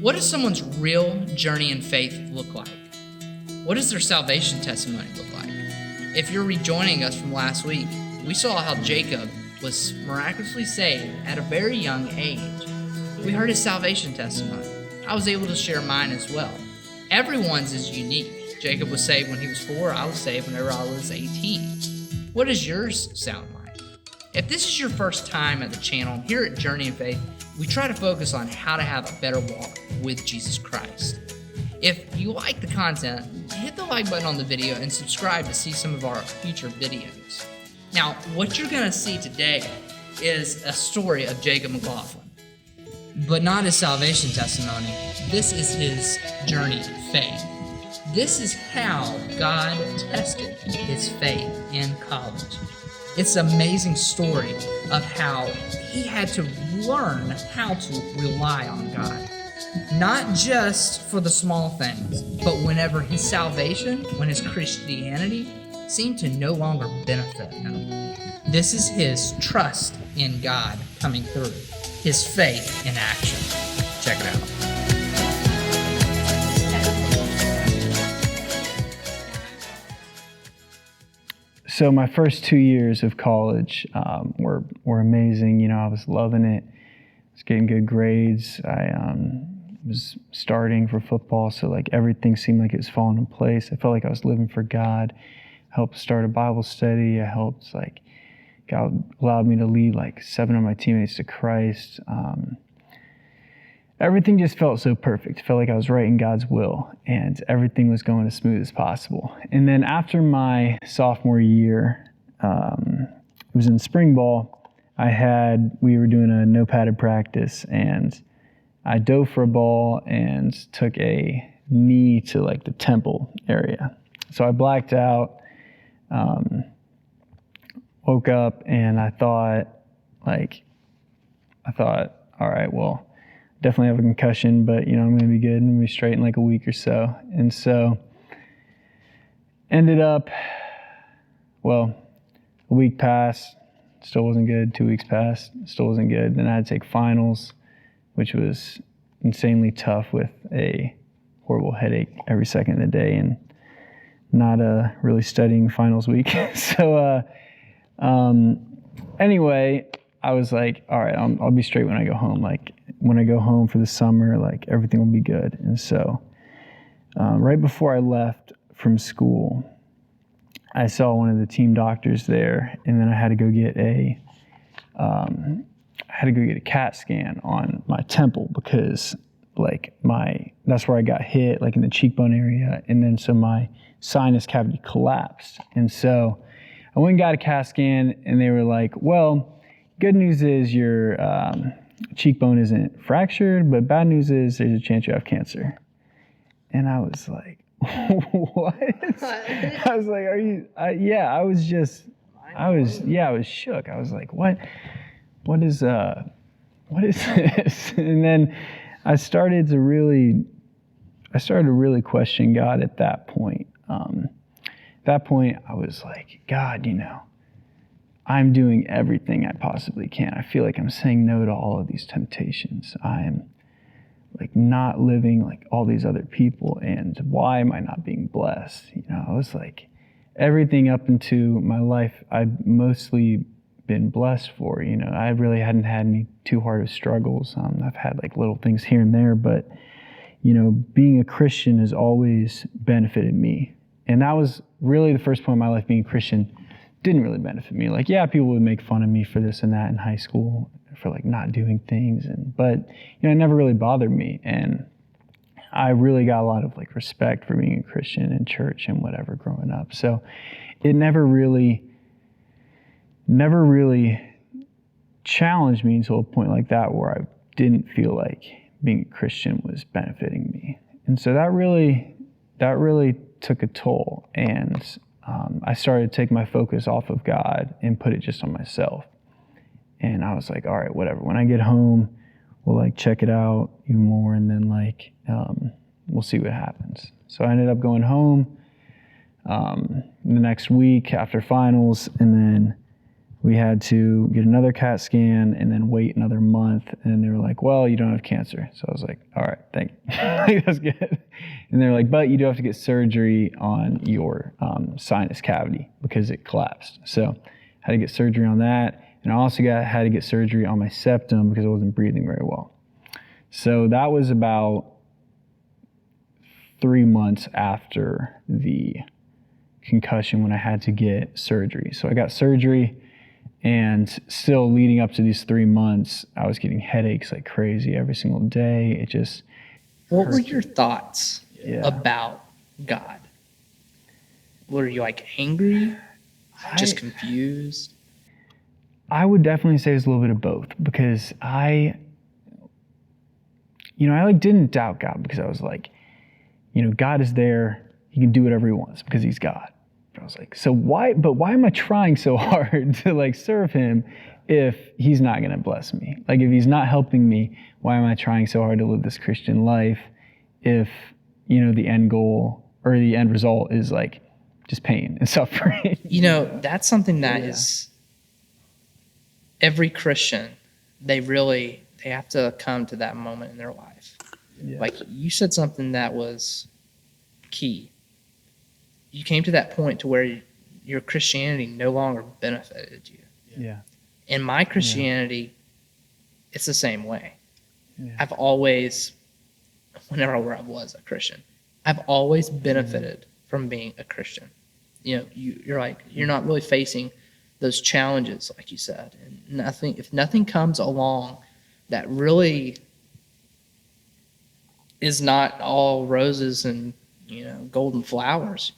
What does someone's real journey in faith look like? What does their salvation testimony look like? If you're rejoining us from last week, we saw how Jacob was miraculously saved at a very young age. We heard his salvation testimony. I was able to share mine as well. Everyone's is unique. Jacob was saved when he was 4. I was saved whenever I was 18. What does yours sound like? If this is your first time at the channel, here at Journey in Faith, we try to focus on how to have a better walk with Jesus Christ. If you like the content, hit the like button on the video and subscribe to see some of our future videos. Now, what you're going to see today is a story of Jacob McLaughlin, but not his salvation testimony. This is his journey in faith. This is how God tested his faith in college. It's an amazing story of how he had to learn how to rely on God. Not just for the small things, but whenever his salvation, when his Christianity seemed to no longer benefit him. This is his trust in God coming through, his faith in action. Check it out. So my first 2 years of college were amazing. You know, I was loving it. I was getting good grades. I was starting for football, so like everything seemed like it was falling in place. I felt like I was living for God. I helped start a Bible study. I helped God allowed me to lead 7 of my teammates to Christ. Everything just felt so perfect. It felt like I was right in God's will, and everything was going as smooth as possible. And then after my sophomore year, it was in spring ball, we were doing a no padded practice, and I dove for a ball and took a knee to the temple area. So I blacked out, woke up, and I thought, all right, well, definitely have a concussion, but I'm going to be good. I'm going to be straight in a week or so. And so ended up, a week passed, still wasn't good. 2 weeks passed, still wasn't good. Then I had to take finals, which was insanely tough with a horrible headache every second of the day and not really studying finals week. So anyway, I was like, all right, I'll be straight when I go home. When I go home for the summer, everything will be good. And so right before I left from school, I saw one of the team doctors there, and then I had to go get a CAT scan on my temple because that's where I got hit, in the cheekbone area, and then so my sinus cavity collapsed. And so I went and got a CAT scan, and they were like, well, good news is your cheekbone isn't fractured, but bad news is there's a chance you have cancer. And I was like, what? I was like, are you? I was shook. I was like, what is this? And then I started to really question God at that point. At that point, I was like, God, I'm doing everything I possibly can. I feel like I'm saying no to all of these temptations. I'm not living all these other people, and why am I not being blessed? I was like, everything up into my life I've mostly been blessed for. I really hadn't had any too hard of struggles. I've had little things here and there, but being a Christian has always benefited me. And that was really the first point in my life. Being a Christian didn't really benefit me. People would make fun of me for this and that in high school, for not doing things, but it never really bothered me. And I really got a lot of respect for being a Christian in church and whatever growing up. So it never really challenged me until a point like that where I didn't feel like being a Christian was benefiting me. And so that really took a toll. And I started to take my focus off of God and put it just on myself. And I was like, all right, whatever. When I get home, we'll check it out even more, and then we'll see what happens. So I ended up going home the next week after finals, and then we had to get another CAT scan and then wait another month. And they were like, well, you don't have cancer. So I was like, all right, thank you. That's good. And they're like, but you do have to get surgery on your sinus cavity because it collapsed. So I had to get surgery on that. And I also had to get surgery on my septum because I wasn't breathing very well. So that was about 3 months after the concussion when I had to get surgery. So I got surgery. And still leading up to these 3 months, I was getting headaches like crazy every single day. It just... What were your thoughts about God? Were you like angry? Just confused? I would definitely say it's a little bit of both because I like didn't doubt God because I was like, God is there. He can do whatever he wants because he's God. I was like, so why am I trying so hard to like serve him if he's not going to bless me? Like if he's not helping me, why am I trying so hard to live this Christian life if, the end goal or the end result is like just pain and suffering? That's something that is every Christian, they have to come to that moment in their life. Yeah. Like you said something that was key. You came to that point to where your Christianity no longer benefited you. Yeah. In my Christianity, it's the same way. Yeah. I've always, whenever I was a Christian, I've always benefited from being a Christian. You're not really facing those challenges, like you said, and if nothing comes along that really is not all roses and golden flowers.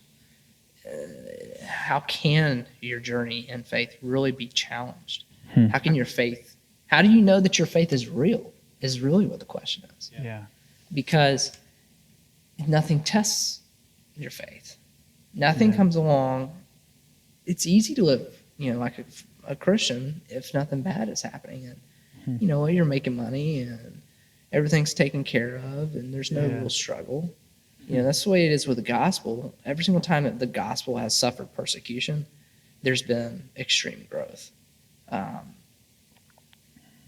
How can your journey in faith really be challenged? How can your faith, how do you know that your faith is real? Is really what the question is. Yeah. Because nothing tests your faith. Nothing comes along. It's easy to live, like a Christian if nothing bad is happening. And, you're making money and everything's taken care of and there's no real struggle. That's the way it is with the gospel. Every single time that the gospel has suffered persecution, there's been extreme growth. And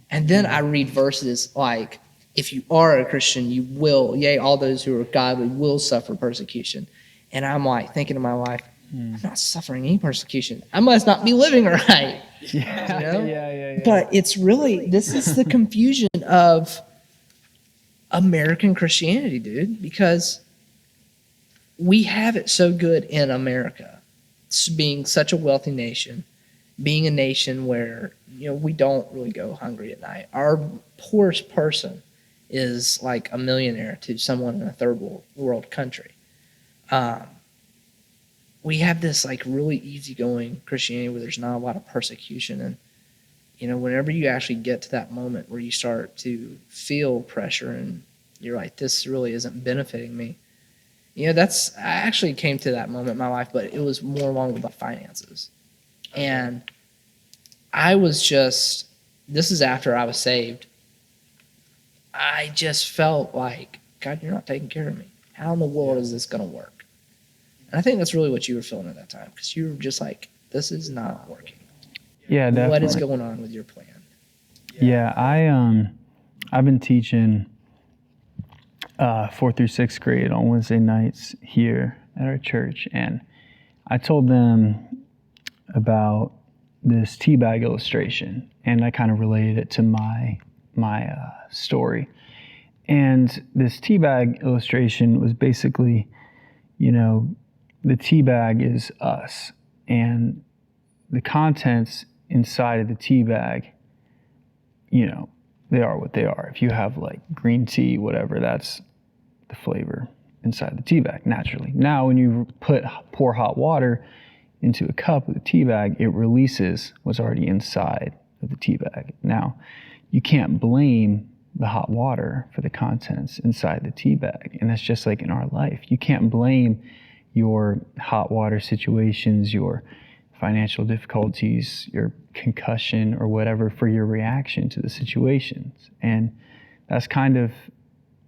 then I read verses like, if you are a Christian, you will, yea, all those who are godly will suffer persecution. And I'm like thinking to my wife, I'm not suffering any persecution. I must not be living right. Yeah. But it's really, this is the confusion of American Christianity, dude, because we have it so good in America, being such a wealthy nation, being a nation where, we don't really go hungry at night. Our poorest person is like a millionaire to someone in a third world country. We have this like really easygoing Christianity where there's not a lot of persecution. And, whenever you actually get to that moment where you start to feel pressure and you're like, this really isn't benefiting me. I actually came to that moment in my life, but it was more along with the finances. And I was this is after I was saved. I just felt like, God, you're not taking care of me. How in the world is this going to work? And I think that's really what you were feeling at that time, because you were just like, this is not working. Yeah, definitely. What is going on with your plan? Yeah, I've been teaching 4th through 6th grade on Wednesday nights here at our church, and I told them about this teabag illustration, and I kind of related it to my story. And this teabag illustration was basically, the teabag is us, and the contents inside of the teabag, they are what they are. If you have like green tea, whatever, that's the flavor inside the tea bag naturally. Now, when you pour hot water into a cup with a tea bag, it releases what's already inside of the tea bag. Now, you can't blame the hot water for the contents inside the tea bag. And that's just like in our life. You can't blame your hot water situations, your financial difficulties, your concussion or whatever for your reaction to the situations. And that's kind of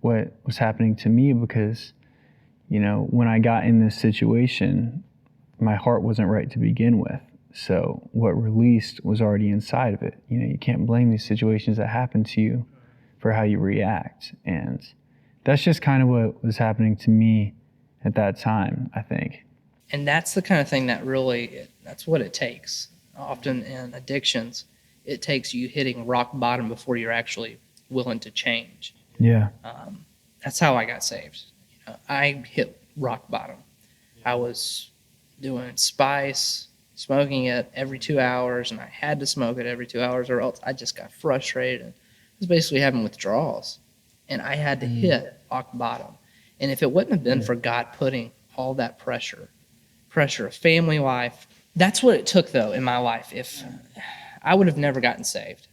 what was happening to me because, when I got in this situation, my heart wasn't right to begin with. So what released was already inside of it. You can't blame these situations that happen to you for how you react. And that's just kind of what was happening to me at that time, I think. And that's the kind of thing that really, that's what it takes. Often in addictions, it takes you hitting rock bottom before you're actually willing to change. Yeah. That's how I got saved. I hit rock bottom. I was doing spice, smoking it every 2 hours, and I had to smoke it every 2 hours or else I just got frustrated. I was basically having withdrawals, and I had to hit rock bottom. And if it wouldn't have been for God putting all that pressure of family life, that's what it took, though, in my life. If I would have never gotten saved,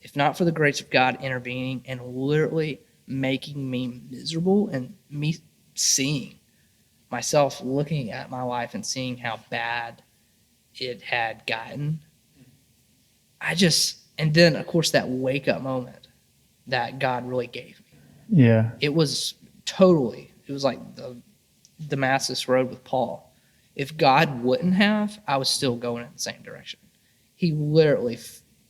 if not for the grace of God intervening and literally making me miserable and me seeing myself looking at my life and seeing how bad it had gotten. And then, of course, that wake-up moment that God really gave me. Yeah. It was like the Damascus Road with Paul. If God wouldn't have, I was still going in the same direction. He literally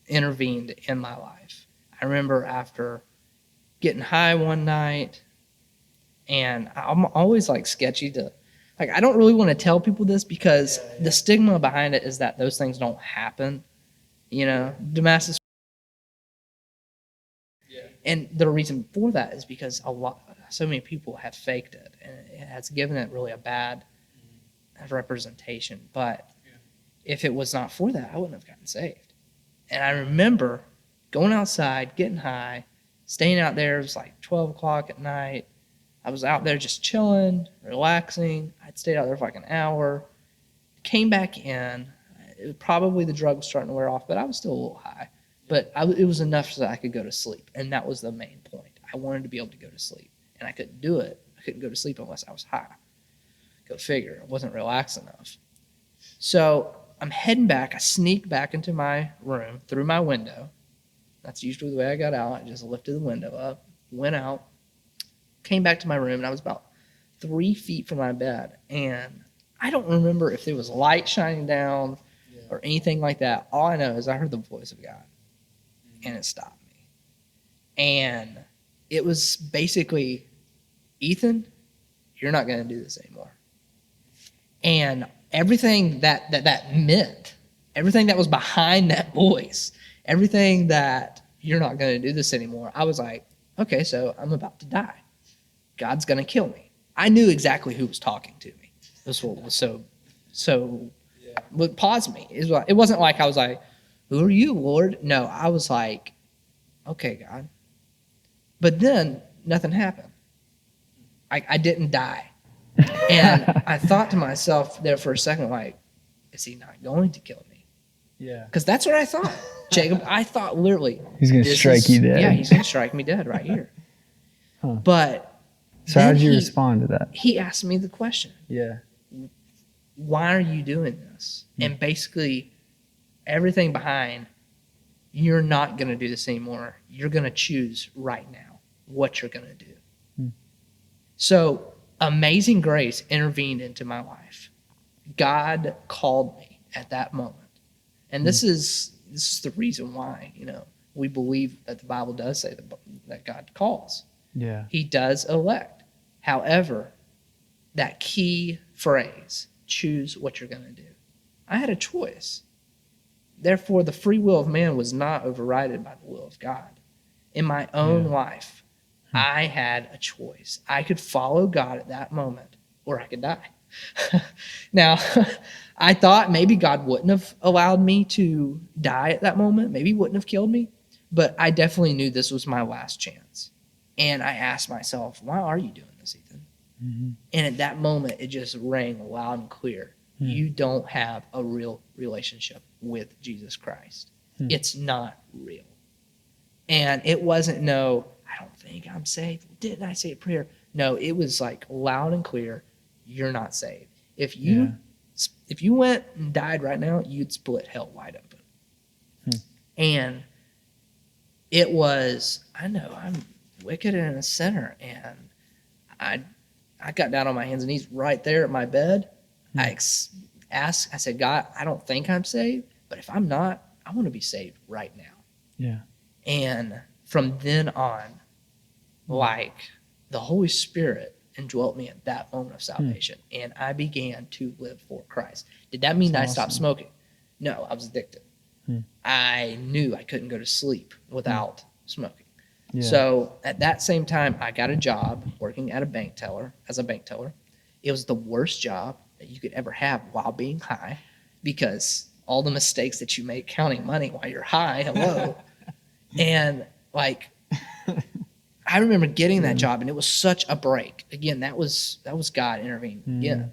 intervened in my life. I remember after getting high one night, and I'm always like sketchy to, like, I don't really want to tell people this because the stigma behind it is that those things don't happen. Damascus. And the reason for that is because so many people have faked it, and it has given it really a bad representation. But if it was not for that, I wouldn't have gotten saved. And I remember going outside, getting high, staying out there. It was like 12 o'clock at night. I was out there just chilling, relaxing. I'd stayed out there for like an hour. Came back in. Probably the drug was starting to wear off, but I was still a little high. But it was enough so that I could go to sleep, and that was the main point. I wanted to be able to go to sleep, and I couldn't do it. I couldn't go to sleep unless I was high. Go figure. I wasn't relaxed enough. So I'm heading back. I sneak back into my room through my window. That's usually the way I got out. I just lifted the window up, went out, came back to my room, and I was about 3 feet from my bed. And I don't remember if there was light shining down or anything like that. All I know is I heard the voice of God, and it stopped me. And it was basically, Ethan, you're not going to do this anymore. And everything that meant, everything that was behind that voice, everything that you're not going to do this anymore, I was like, okay, so I'm about to die. God's going to kill me. I knew exactly who was talking to me. This was so what paused me. It wasn't like I was like, who are you, Lord? No, I was like, okay, God. But then nothing happened. I didn't die. And I thought to myself there for a second, like, is he not going to kill me? Yeah. Because that's what I thought. Jacob, I thought literally. He's going to strike you dead. Yeah, he's going to strike me dead right here. Huh. But so how did you respond to that? He asked me the question. Yeah. Why are you doing this? And basically everything behind, you're not going to do this anymore. You're going to choose right now what you're going to do. So amazing grace intervened into my life. God called me at that moment. And this is the reason why, we believe that the Bible does say that God calls. Yeah. He does elect. However, that key phrase, choose what you're going to do. I had a choice. Therefore, the free will of man was not overridden by the will of God. In my own life, I had a choice. I could follow God at that moment, or I could die. Now, I thought maybe God wouldn't have allowed me to die at that moment. Maybe he wouldn't have killed me. But I definitely knew this was my last chance. And I asked myself, why are you doing this, Ethan? Mm-hmm. And at that moment, it just rang loud and clear. You don't have a real relationship with Jesus Christ. It's not real. And it wasn't I don't think I'm saved. Didn't I say a prayer? No, it was like loud and clear. You're not saved. If you went and died right now, you'd split hell wide open. And it was, I know I'm wicked and a sinner, and I got down on my hands and knees right there at my bed. I asked, I said, God, I don't think I'm saved, but if I'm not, I want to be saved right now. Yeah. And from then on, like the Holy Spirit indwelt me at that moment of salvation, and I began to live for Christ. Did that mean that I stopped smoking? No, I was addicted. I knew I couldn't go to sleep without smoking. Yeah. So at that same time, I got a job working at a bank teller as a bank teller. It was the worst job that you could ever have while being high, because all the mistakes that you make counting money while you're high, hello. And like, I remember getting that job, and it was such a break. Again, that was God intervening again.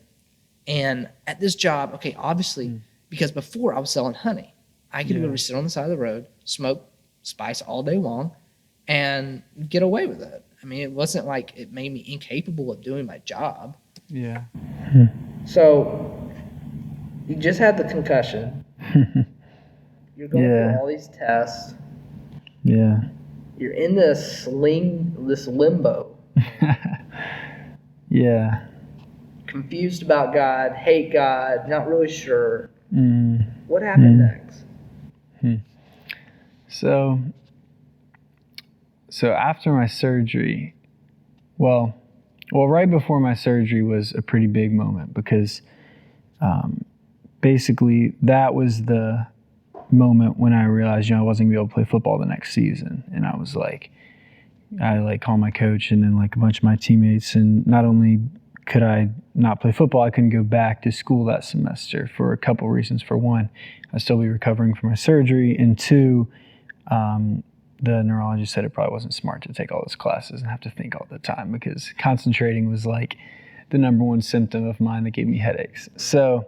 And at this job, okay, obviously, because before I was selling honey, I could literally sit on the side of the road, smoke spice all day long, and get away with it. I mean, it wasn't like it made me incapable of doing my job. Yeah. So you just had the concussion. You're going through all these tests. Yeah. You're in this limbo. Yeah. Confused about God, hate God, not really sure. Mm. What happened next? So after my surgery, well, right before my surgery was a pretty big moment, because basically that was the moment when I realized, I wasn't gonna be able to play football the next season. And I was like, I called my coach and then like a bunch of my teammates, and not only could I not play football, I couldn't go back to school that semester for a couple reasons. For one, I'd still be recovering from my surgery, and two, the neurologist said it probably wasn't smart to take all those classes and have to think all the time, because concentrating was like the number one symptom of mine that gave me headaches. So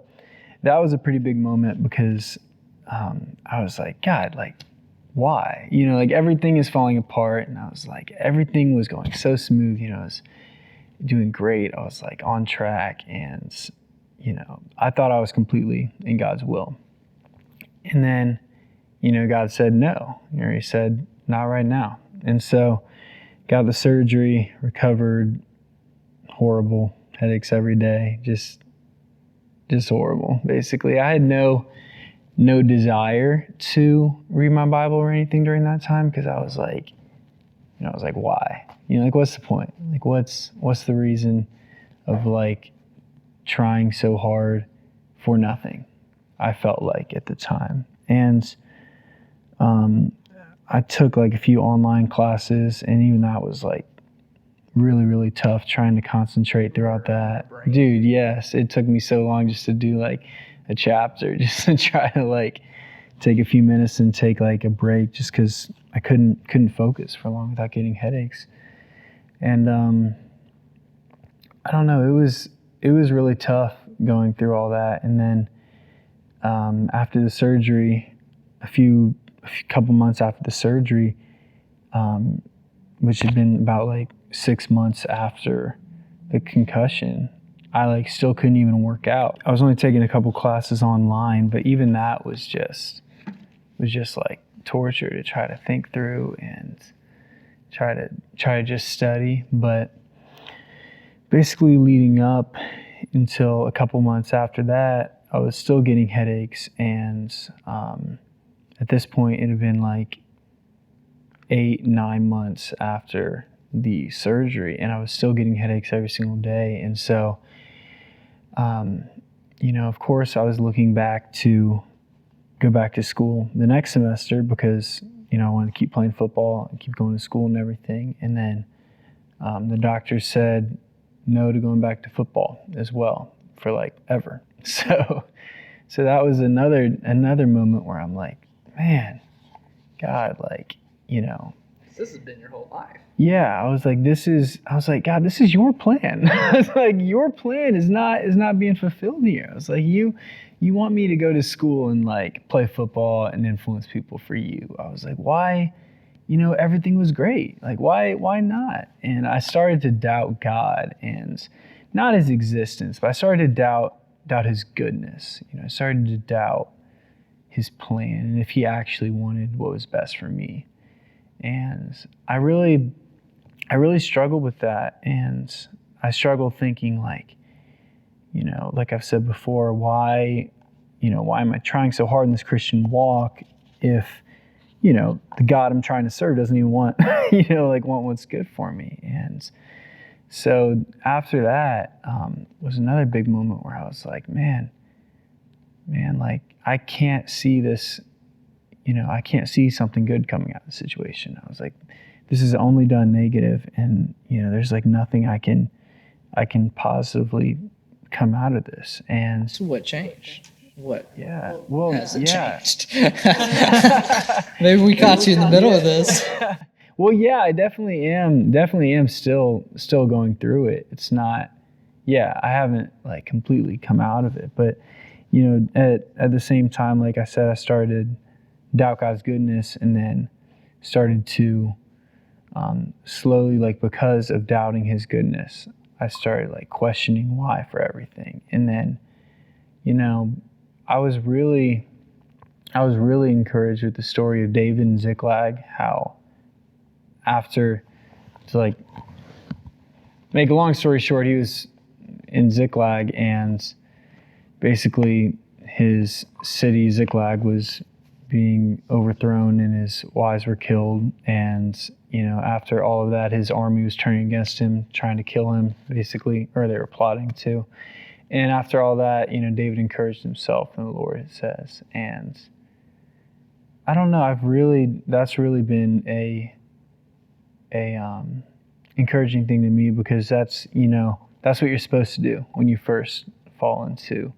that was a pretty big moment, because I was like, God, like, why? Like everything is falling apart, and I was like, everything was going so smooth, I was doing great. I was like on track, and I thought I was completely in God's will. And then, God said no. He said, not right now. And so got the surgery, recovered, horrible, headaches every day, just horrible. Basically, I had no desire to read my Bible or anything during that time, because I was like, why? Like, what's the point? Like, what's the reason of like trying so hard for nothing? I felt like at the time. And I took like a few online classes, and even that was like really, really tough, trying to concentrate throughout that. Dude, yes, it took me so long just to do like a chapter, just to try to like take a few minutes and take like a break, just because I couldn't focus for long without getting headaches. And I don't know, it was really tough going through all that. And then after the surgery, a couple months after the surgery, which had been about like 6 months after the concussion, I like still couldn't even work out. I was only taking a couple classes online, but even that was just like torture to try to think through and try to just study. But basically leading up until a couple months after that, I was still getting headaches, and at this point it had been like 8-9 months after the surgery, and I was still getting headaches every single day. And so of course I was looking back to go back to school the next semester, because I wanted to keep playing football and keep going to school and everything. And then the doctor said no to going back to football as well for like ever. So that was another moment where I'm like, man, God, like, This has been your whole life. Yeah, I was like, God, this is your plan. I was like, your plan is not being fulfilled here. I was like, you want me to go to school and like play football and influence people for you. I was like, why? Everything was great. Like, why not? And I started to doubt God, and not his existence, but I started to doubt his goodness. I started to doubt his plan and if he actually wanted what was best for me. And I really struggled with that. And I struggled thinking like, you know, like I've said before, why am I trying so hard in this Christian walk if, you know, the God I'm trying to serve doesn't even want, want what's good for me. And so after that was another big moment where I was like, man, like I can't see this, I can't see something good coming out of the situation. I was like, this is only done negative, and there's like nothing I can positively come out of this. And So what changed? What hasn't changed? Maybe we caught you in the middle of this. Well, yeah, I definitely am still going through it. It's not, I haven't like completely come out of it, but at the same time, like I said, I started doubt God's goodness, and then started to slowly, like because of doubting his goodness, I started like questioning why for everything. And then, I was really encouraged with the story of David and Ziklag, how after, to like make a long story short, he was in Ziklag, and basically his city Ziklag was being overthrown and his wives were killed. And after all of that, his army was turning against him, trying to kill him basically, or they were plotting to. And after all that, David encouraged himself in the Lord, it says. And I don't know, that's really been a encouraging thing to me, because that's what you're supposed to do when you first fall into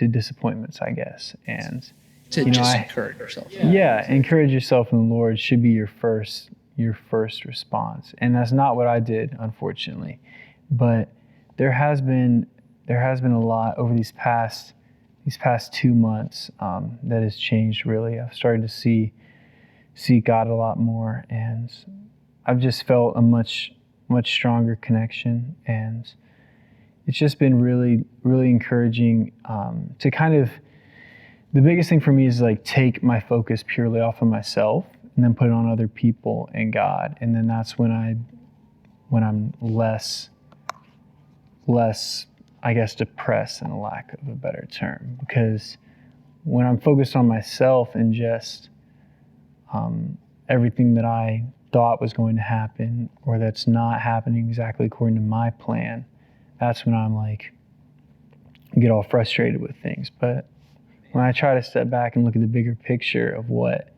disappointments, I guess. And to encourage yourself. Yeah, encourage yourself in the Lord should be your first response. And that's not what I did, unfortunately. But there has been a lot over these past 2 months that has changed, really. I've started to see God a lot more, and I've just felt a much stronger connection. And it's just been really, really encouraging to kind of, the biggest thing for me is like take my focus purely off of myself and then put it on other people and God. And then that's when I'm less, I guess, depressed, in a lack of a better term. Because when I'm focused on myself and just everything that I thought was going to happen, or that's not happening exactly according to my plan, that's when I'm like, get all frustrated with things. But when I try to step back and look at the bigger picture of what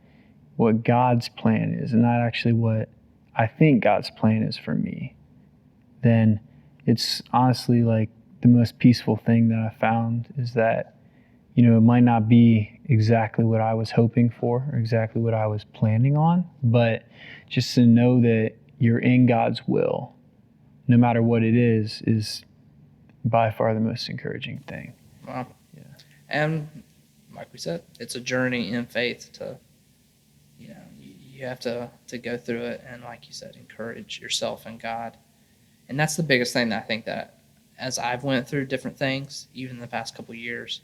God's plan is, and not actually what I think God's plan is for me, then it's honestly like the most peaceful thing that I found is that, it might not be exactly what I was hoping for or exactly what I was planning on, but just to know that you're in God's will, no matter what it is by far the most encouraging thing. Wow. Yeah. And like we said, it's a journey in faith to, you have to go through it, and like you said, encourage yourself and God. And that's the biggest thing that I think that as I've went through different things, even in the past couple of years,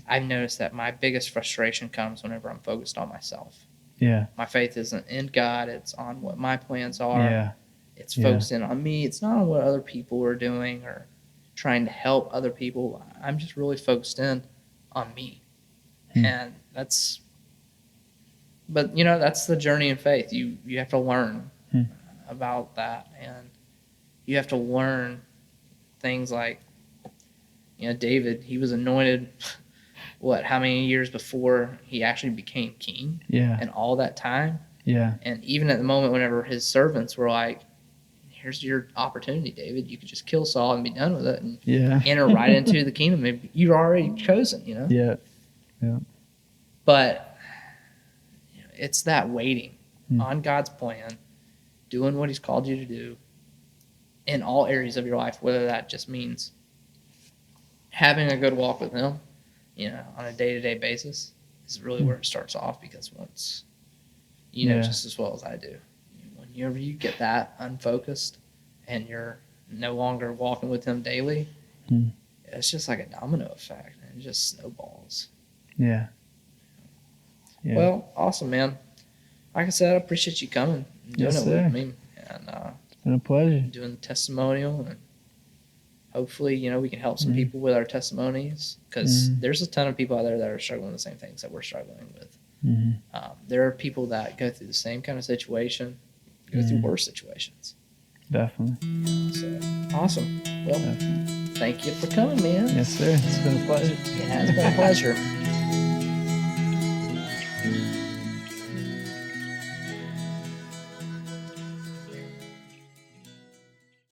I've noticed that my biggest frustration comes whenever I'm focused on myself. Yeah. My faith isn't in God, it's on what my plans are. Yeah. It's focused in on me. It's not on what other people are doing or trying to help other people. I'm just really focused in on me. And that's the journey in faith. You have to learn about that, and you have to learn things like, David, he was anointed how many years before he actually became king? Yeah. And all that time. Yeah. And even at the moment whenever his servants were like, here's your opportunity, David. You could just kill Saul and be done with it and enter right into the kingdom. Maybe you're already chosen, Yeah. Yeah. But it's that waiting on God's plan, doing what he's called you to do in all areas of your life, whether that just means having a good walk with him, on a day-to-day basis, is really where it starts off. Because once, just as well as I do, whenever you get that unfocused and you're no longer walking with him daily, it's just like a domino effect, and it just snowballs. Yeah. Yeah. Well, awesome, man. Like I said, I appreciate you coming and doing it with me. And it's been a pleasure. doing the testimonial. And hopefully, we can help some people with our testimonies, because there's a ton of people out there that are struggling with the same things that we're struggling with. There are people that go through the same kind of situation, go through worse situations. Definitely. So awesome. Well, Definitely. thank you for coming, man. Yes, sir. It's been a pleasure. It has been a pleasure.